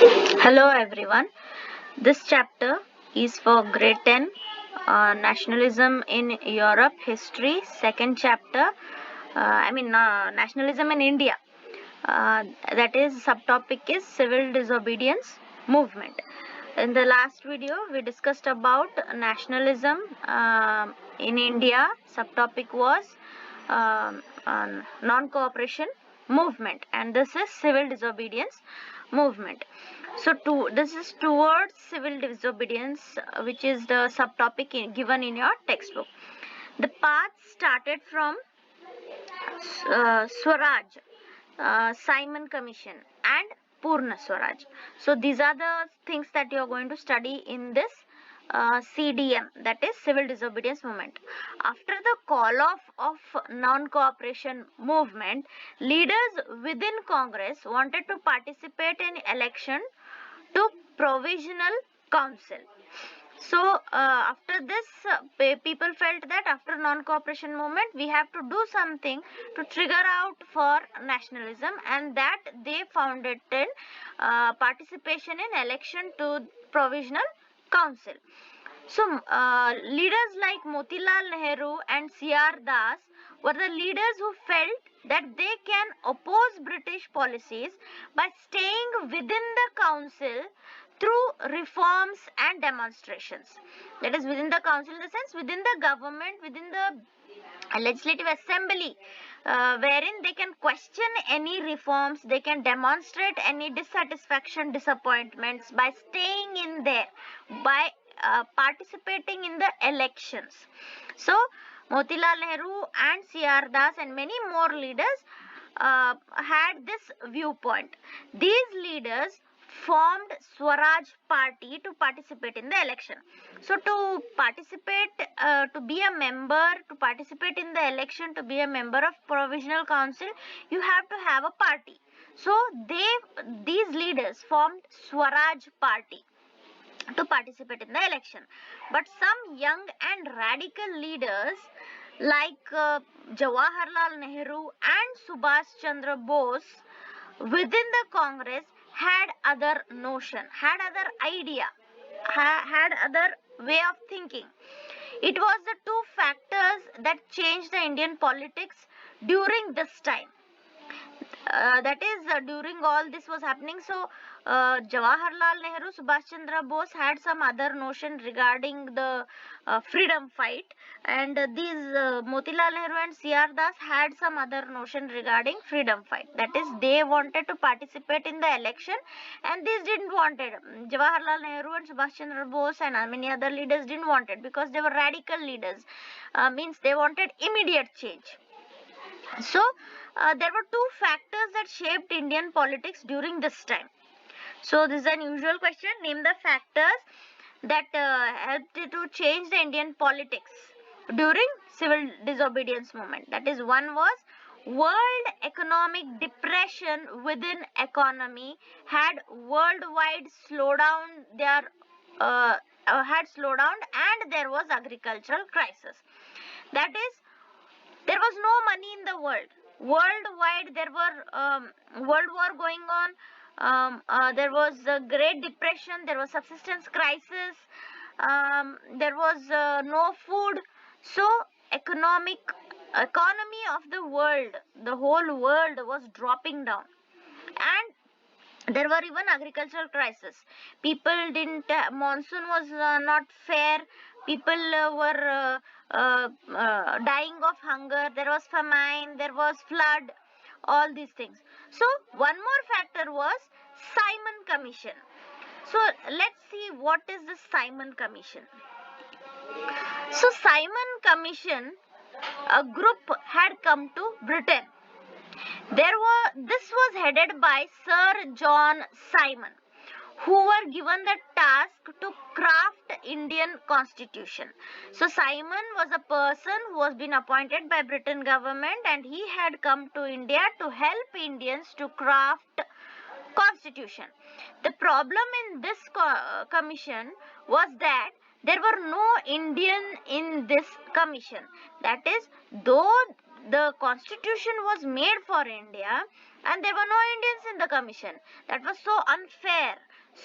Hello everyone. This chapter is for grade 10 Nationalism in Europe History, second chapter. Nationalism in India. That is, subtopic is Civil Disobedience Movement. In the last video, we discussed about nationalism in India. Subtopic was non-cooperation movement, and this is civil disobedience movement. So this is towards civil disobedience, which is the subtopic given in your textbook. The path started from Swaraj, Simon Commission, and Purna Swaraj. So these are the things that you are going to study in this CDM, that is Civil Disobedience Movement. After the call off of non-cooperation movement, leaders within Congress wanted to participate in election to Provisional Council. So after this, people felt that after non-cooperation movement, we have to do something to trigger out for nationalism, and that they founded participation in election to Provisional Council. So leaders like Motilal Nehru and C.R. Das were the leaders who felt that they can oppose British policies by staying within the council through reforms and demonstrations. That is, within the council in the sense within the government, within the legislative assembly, wherein they can question any reforms, they can demonstrate any dissatisfaction, disappointments by staying in there, by participating in the elections. So Motilal Nehru and C.R. Das and many more leaders had this viewpoint. These leaders formed Swaraj Party to participate in the election. So to participate, to be a member, to participate in the election, to be a member of Provisional Council, you have to have a party. So these leaders formed Swaraj Party to participate in the election. But some young and radical leaders like Jawaharlal Nehru and Subhash Chandra Bose within the Congress had other notion, had other idea, had other way of thinking. It was the two factors that changed the Indian politics during this time. That is, during all this was happening. So Jawaharlal Nehru, Subhash Chandra Bose had some other notion regarding the freedom fight, and these Motilal Nehru and C.R. Das had some other notion regarding freedom fight. That is, they wanted to participate in the election, and these didn't want it. Jawaharlal Nehru and Subhash Chandra Bose and many other leaders didn't want it because they were radical leaders. Means they wanted immediate change. So there were two factors that shaped Indian politics during this time. So this is an usual question. Name the factors that helped to change the Indian politics during civil disobedience movement. That is, one was world economic depression within economy had worldwide slowdown their had slowdown, and there was agricultural crisis. That is, there was no money in the world. Worldwide, there were world war going on. There was a Great Depression. There was subsistence crisis. There was no food. So, economy of the world, the whole world was dropping down, and there were even agricultural crisis. People didn't. Monsoon was not fair. People were dying of hunger. There was famine. There was flood. All these things. So one more factor was Simon Commission. So let's see what is the Simon Commission. So Simon Commission, a group had come to Britain. This was headed by Sir John Simon, who were given the task to craft Indian constitution. So Simon was a person who was been appointed by Britain government, and he had come to India to help Indians to craft constitution. The problem in this commission was that there were no Indian in this commission. That is, though the constitution was made for India and there were no Indians in the commission. That was so unfair.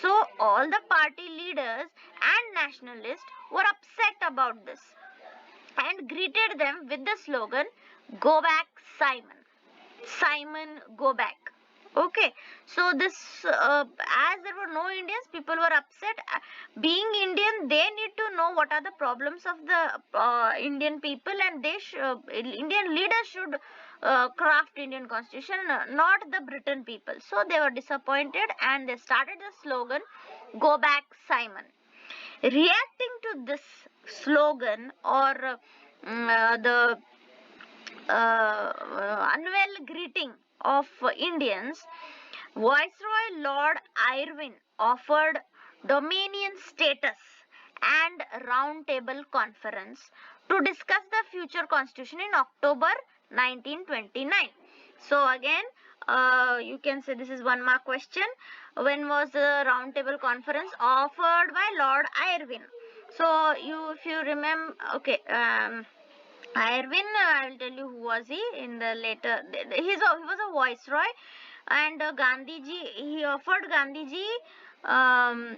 So all the party leaders and nationalists were upset about this and greeted them with the slogan, "Go back, Simon. Simon, go back." Okay, so this, as there were no Indians, people were upset. Being Indian, they need to know what are the problems of the Indian people, and Indian leaders should craft Indian constitution, not the Britain people. So they were disappointed, and they started the slogan, "Go back, Simon." Reacting to this slogan, or the unwell greeting of Indians, Viceroy Lord Irwin offered Dominion status and round table conference to discuss the future constitution in October 1929. So again, you can say this is one mark question. When was the round table conference offered by Lord Irwin? So if you remember, okay, Irwin, I will tell you who was he in the later. He was a viceroy, and Gandhiji, he offered Gandhiji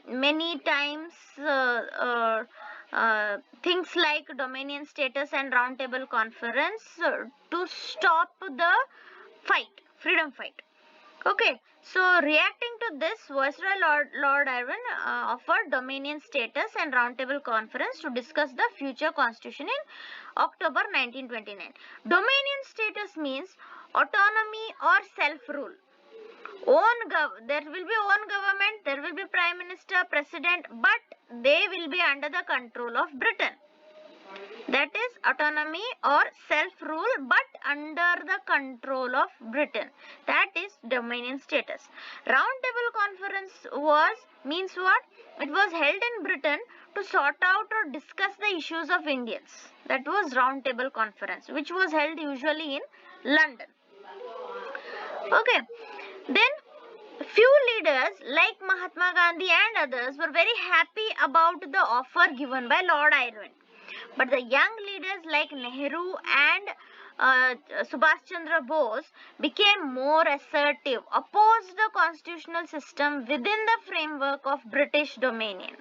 many times things like Dominion status and round table conference to stop the fight, freedom fight. Okay, so reacting to this, Viceroy Lord Irwin offered Dominion status and roundtable conference to discuss the future constitution in October 1929. Dominion status means autonomy or self-rule. There will be own government, there will be prime minister, president, but they will be under the control of Britain. That is autonomy or self-rule, but under the control of Britain. That is Dominion status. Round table conference means what? It was held in Britain to sort out or discuss the issues of Indians. That was round table conference, which was held usually in London. Okay. Then few leaders like Mahatma Gandhi and others were very happy about the offer given by Lord Irwin. But the young leaders like Nehru and Subhash Chandra Bose became more assertive, opposed the constitutional system within the framework of British dominion.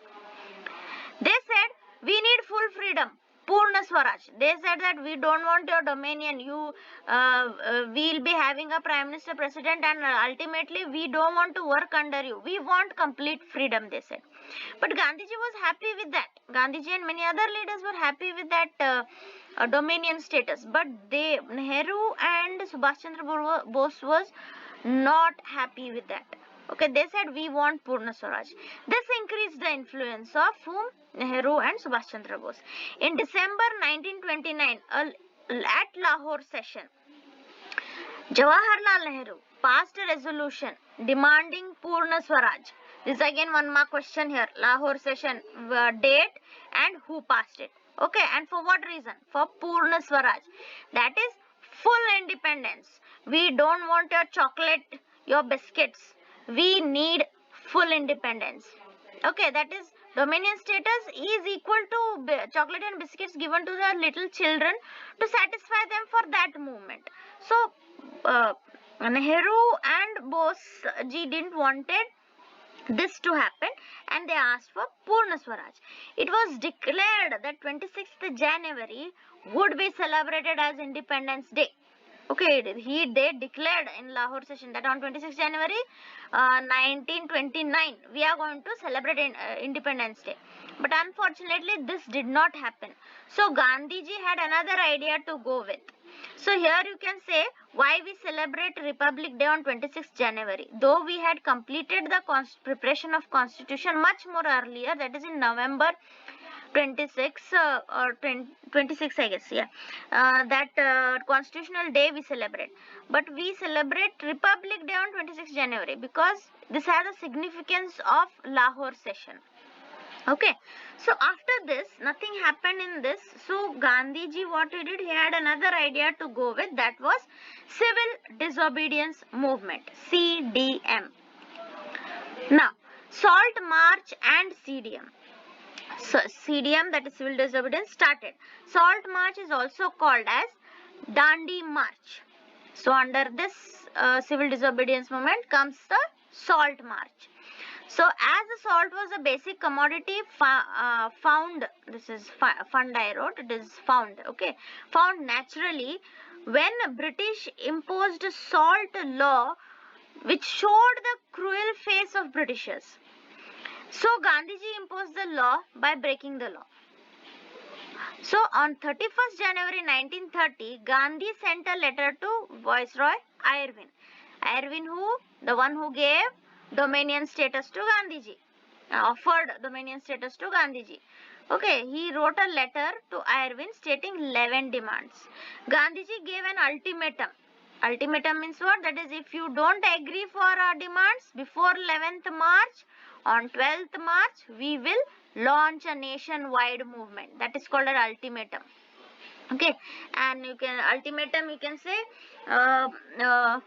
They said, we need full freedom, Purna Swaraj. They said that we don't want your dominion. We'll be having a prime minister, president, and ultimately we don't want to work under you. We want complete freedom, they said. But Gandhiji was happy with that. Gandhiji and many other leaders were happy with that dominion status. But Nehru and Subhash Chandra Bose was not happy with that. Okay, they said we want Purna Swaraj. This increased the influence of whom? Nehru and Subhash Chandra Bose. In December 1929, at Lahore session, Jawaharlal Nehru passed a resolution demanding Purna Swaraj. This is again one mark question here. Lahore session, date and who passed it. Okay, and for what reason? For Purna Swaraj. That is full independence. We don't want your chocolate, your biscuits. We need full independence. Okay, that is dominion status is equal to chocolate and biscuits given to the little children to satisfy them for that movement. So Nehru and Bose ji didn't wanted this to happen, and they asked for Purna Swaraj. It was declared that 26th January would be celebrated as Independence Day. Okay, they declared in Lahore session that on 26 January 1929 we are going to celebrate Independence Day. But unfortunately this did not happen. So Gandhiji had another idea to go with. So here you can say why we celebrate Republic Day on 26 January. Though we had completed the preparation of constitution much more earlier, that is in November 26 or 26 I guess, yeah, that constitutional day we celebrate, but we celebrate Republic Day on 26 January because this has a significance of Lahore session. Okay, so after this nothing happened in this. So Gandhiji, what he did, he had another idea to go with, that was Civil Disobedience Movement, CDM. Now Salt March and CDM. So CDM, that is Civil Disobedience, started. Salt March is also called as Dandi March. So under this civil disobedience movement comes the salt march. So as the salt was a basic commodity found, this is fund I wrote, it is found, okay, found naturally when British imposed salt law which showed the cruel face of Britishers. So Gandhiji imposed the law by breaking the law. So on 31st January 1930, Gandhi sent a letter to Viceroy Irwin. Irwin who? The one who gave Dominion status to Gandhiji. Offered Dominion status to Gandhiji. Okay, he wrote a letter to Irwin stating 11 demands. Gandhiji gave an ultimatum. Ultimatum means what? That is, if you don't agree for our demands before 11th March, on 12th March, we will launch a nationwide movement. That is called an ultimatum. Okay, and you can ultimatum, you can say a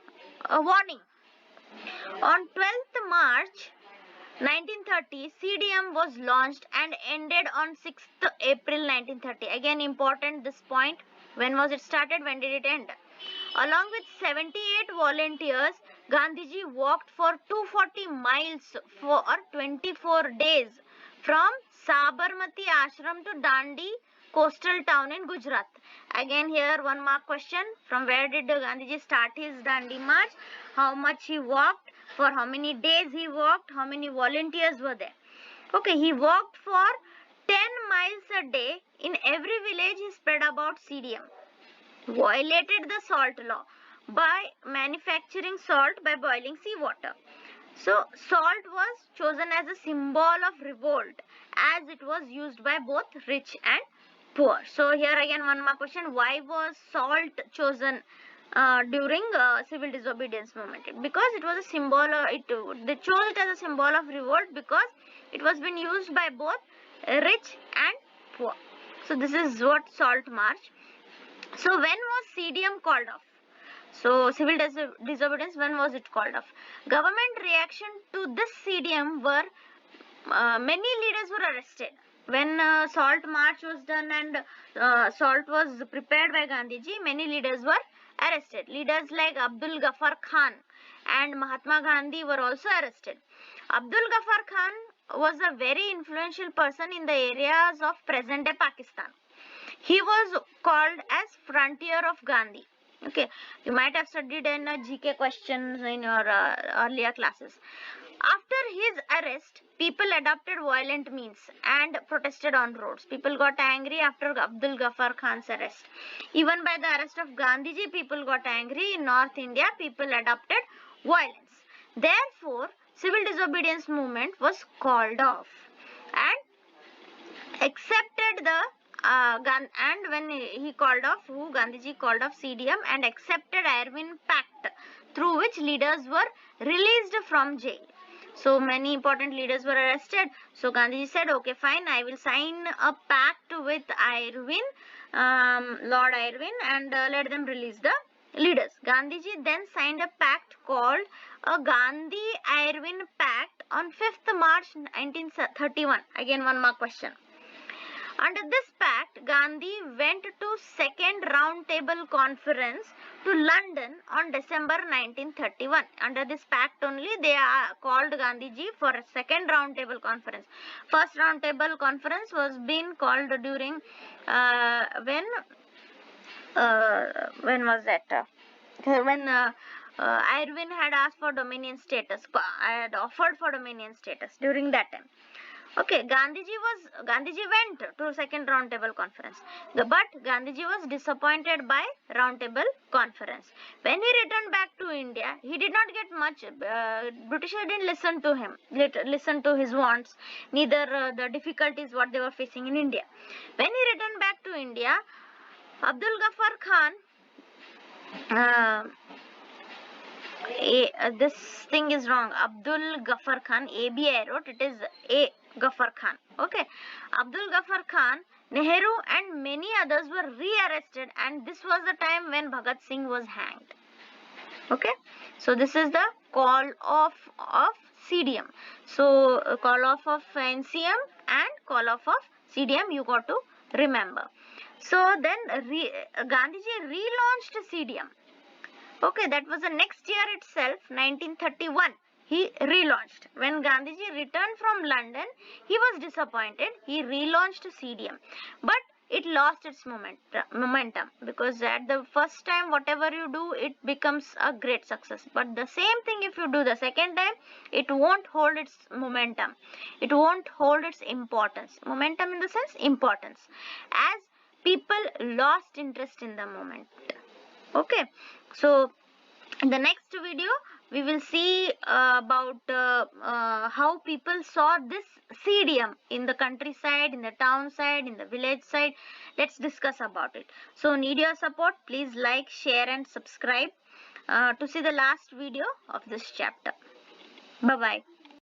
warning. On 12th March 1930, CDM was launched and ended on 6th April 1930. Again important this point. When was it started? When did it end? Along with 78 volunteers, Gandhiji walked for 240 miles for 24 days from Sabarmati Ashram to Dandi coastal town in Gujarat. Again here one mark question. From where did Gandhiji start his Dandi march? How much he walked? For how many days he walked? How many volunteers were there? Okay, he walked for 10 miles a day. In every village he spread about CDM. Violated the salt law by manufacturing salt by boiling seawater. So salt was chosen as a symbol of revolt as it was used by both rich and poor. So here again one more question. Why was salt chosen during civil disobedience movement? Because it was a symbol, they chose it as a symbol of revolt because it was being used by both rich and poor. So this is what salt march. So when was CDM called off? So civil disobedience, when was it called off? Government reaction to this CDM were many leaders were arrested. When salt march was done and salt was prepared by Gandhiji, many leaders were arrested. Leaders like Abdul Ghaffar Khan and Mahatma Gandhi were also arrested. Abdul Ghaffar Khan was a very influential person in the areas of present-day Pakistan. He was called as frontier of Gandhi. Okay, you might have studied in GK questions in your earlier classes. After his arrest, people adopted violent means and protested on roads. People got angry after Abdul Ghaffar Khan's arrest. Even by the arrest of Gandhiji, people got angry. In North India, people adopted violence. Therefore, civil disobedience movement was called off and accepted the and when he called off, Gandhiji called off CDM and accepted Irwin Pact, through which leaders were released from jail. So many important leaders were arrested. So Gandhiji said, okay, fine, I will sign a pact with Irwin, Lord Irwin, and let them release the leaders. Gandhiji then signed a pact called a Gandhi-Irwin Pact on 5th March 1931. Again, one more question. Under this pact, Gandhi went to second round table conference to London on December 1931. Under this pact only, they are called Gandhiji for a second round table conference. First round table conference was being called during when was that? When Irwin had asked for Dominion status, had offered for Dominion status during that time. Okay, Gandhiji went to second round table conference, but Gandhiji was disappointed by round table conference. When he returned back to India, he did not get much. Britishers didn't listen to him, listen to his wants, neither the difficulties what they were facing in India. When he returned back to India, Abdul Ghaffar Khan. This thing is wrong. Abdul Ghaffar Khan, AB I wrote, it is A Ghaffar Khan. Okay, Abdul Ghaffar Khan, Nehru and many others were re-arrested, and this was the time when Bhagat Singh was hanged. Okay, so this is the call off of CDM. So call off of NCM and call off of CDM you got to remember. So then Gandhiji relaunched CDM. Okay, that was the next year itself, 1931. He relaunched. When Gandhiji returned from London, he was disappointed. He relaunched CDM. But it lost its momentum, because at the first time, whatever you do, it becomes a great success. But the same thing, if you do the second time, it won't hold its momentum. It won't hold its importance. Momentum in the sense importance. As people lost interest in the moment. Okay, so in the next video we will see about how people saw this CDM in the countryside, in the town side, in the village side. Let's discuss about it. So need your support. Please like, share and subscribe to see the last video of this chapter. Bye bye.